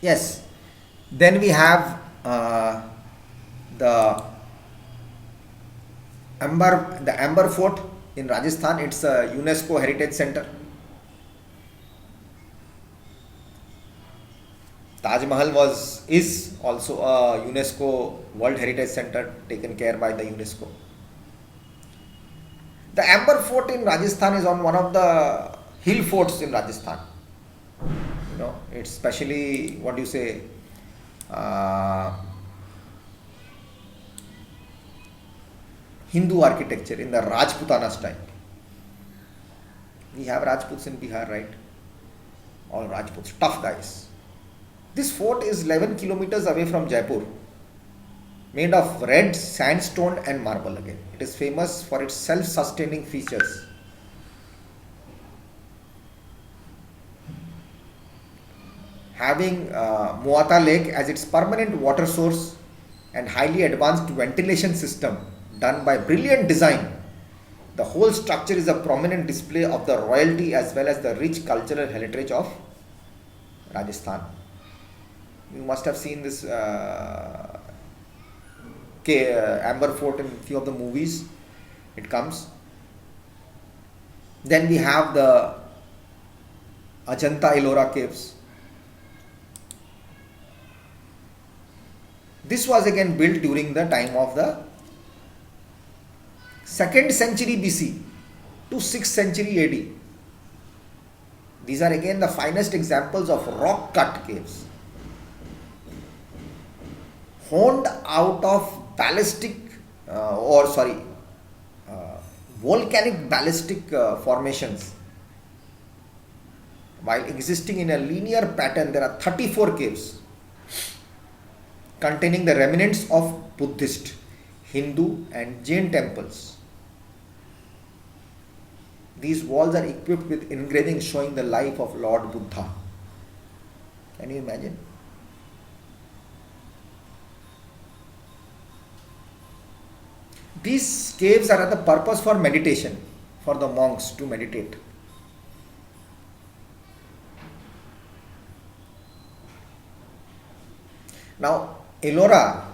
Yes. Then we have the Amber Fort in Rajasthan. It's a UNESCO Heritage Center. Taj Mahal is also a UNESCO World Heritage Center taken care by the UNESCO. The Amber Fort in Rajasthan is on one of the hill forts in Rajasthan. It's specially what do you say, uh, Hindu architecture in the Rajputana style. We have Rajputs in Bihar, right? All Rajputs, tough guys. This fort is 11 kilometers away from Jaipur, made of red sandstone and marble again. It is famous for its self sustaining features. Having Muata Lake as its permanent water source and highly advanced ventilation system done by brilliant design, the whole structure is a prominent display of the royalty as well as the rich cultural heritage of Rajasthan. You must have seen this Amber Fort in a few of the movies. It comes. Then we have the Ajanta Ellora caves. This was again built during the time of the 2nd century BC to 6th century AD. These are again the finest examples of rock cut caves, honed out of volcanic ballistic formations. While existing in a linear pattern, there are 34 caves containing the remnants of Buddhist, Hindu and Jain temples. These walls are equipped with engravings showing the life of Lord Buddha. Can you imagine? These caves are at the purpose for meditation, for the monks to meditate. Now, Ellora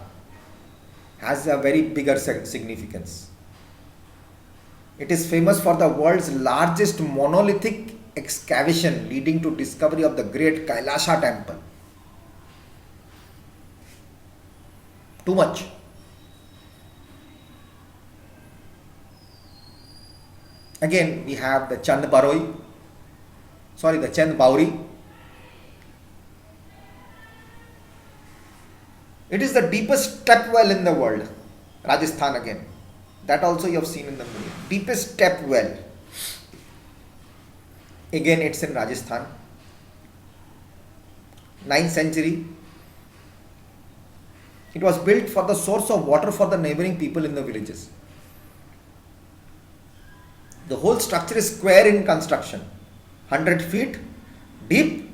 has a very bigger significance. It is famous for the world's largest monolithic excavation leading to discovery of the great Kailasha temple. Too much. Again, we have the Chand Bauri. It is the deepest step well in the world. Rajasthan again. That also you have seen in the movie. Deepest step well. Again, it's in Rajasthan. 9th century. It was built for the source of water for the neighboring people in the villages. The whole structure is square in construction, 100 feet deep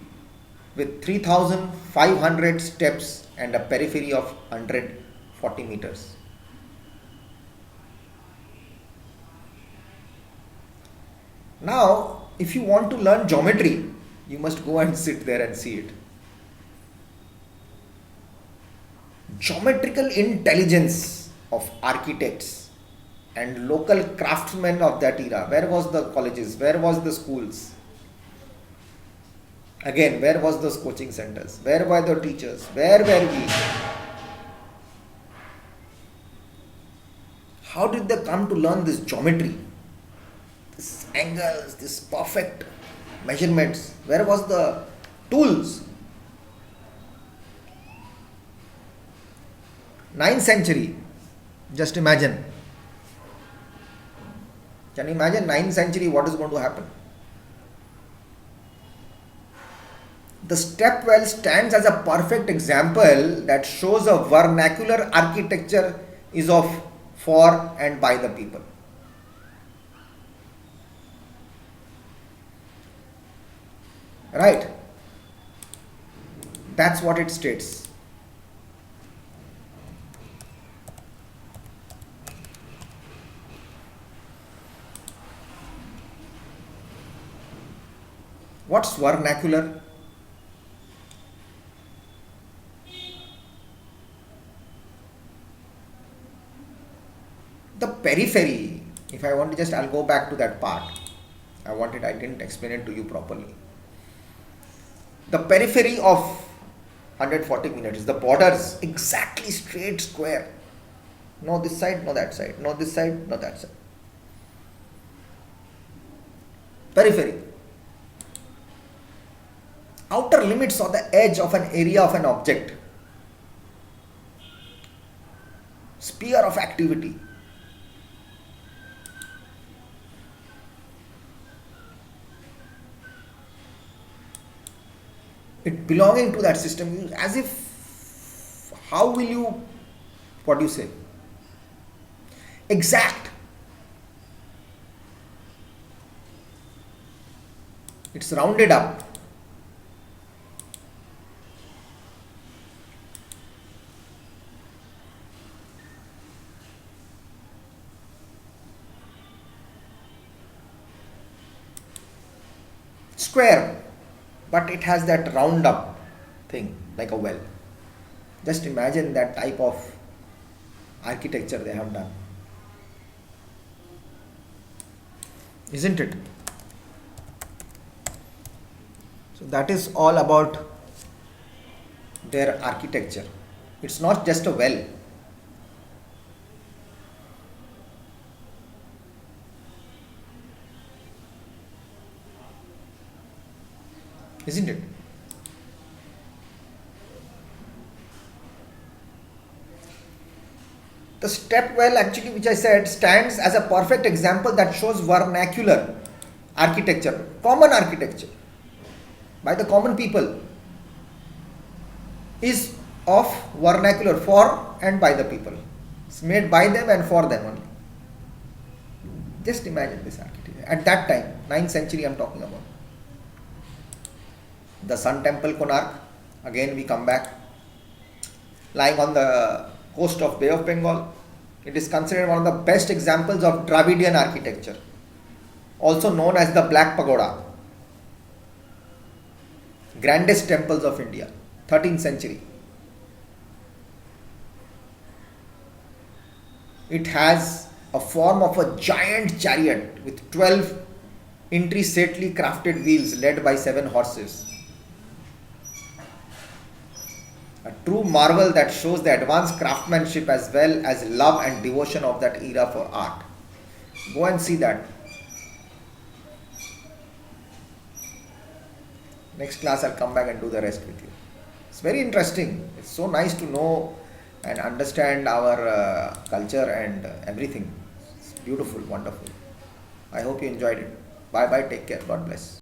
with 3,500 steps and a periphery of 140 meters. Now, if you want to learn geometry, you must go and sit there and see it. Geometrical intelligence of architects and local craftsmen of that era. Where was the colleges? Where was the schools? Again, where was those coaching centers? Where were the teachers? Where were we? How did they come to learn this geometry? This angles, this perfect measurements. Where was the tools? 9th century. Just imagine. Can you imagine 9th century what is going to happen? The stepwell stands as a perfect example that shows a vernacular architecture is of for and by the people. Right? That's what it states. What's vernacular? The periphery, if I want to just, I'll go back to that part. I didn't explain it to you properly. The periphery of 140 minutes, the borders exactly straight square. No this side, no that side, no this side, no that side. Periphery. Outer limits or the edge of an area of an object. Sphere of activity. It belonging to that system, as if, how will you, what do you say? Exact. It's rounded up. Square, but it has that round up thing like a well. Just imagine that type of architecture they have done, isn't it? So that is all about their architecture. It's not just a well. Isn't it? The step well, actually, which I said, stands as a perfect example that shows vernacular architecture, common architecture by the common people, is of vernacular, for and by the people. It's made by them and for them only. Just imagine this architecture. At that time, 9th century I am talking about. The Sun Temple, Konark, again we come back, lying on the coast of Bay of Bengal. It is considered one of the best examples of Dravidian architecture, also known as the Black Pagoda, grandest temples of India, 13th century. It has a form of a giant chariot with 12 intricately crafted wheels led by 7 horses. A true marvel that shows the advanced craftsmanship as well as love and devotion of that era for art. Go and see that. Next class I'll come back and do the rest with you. It's very interesting. It's so nice to know and understand our culture and everything. It's beautiful, wonderful. I hope you enjoyed it. Bye bye, take care, God bless.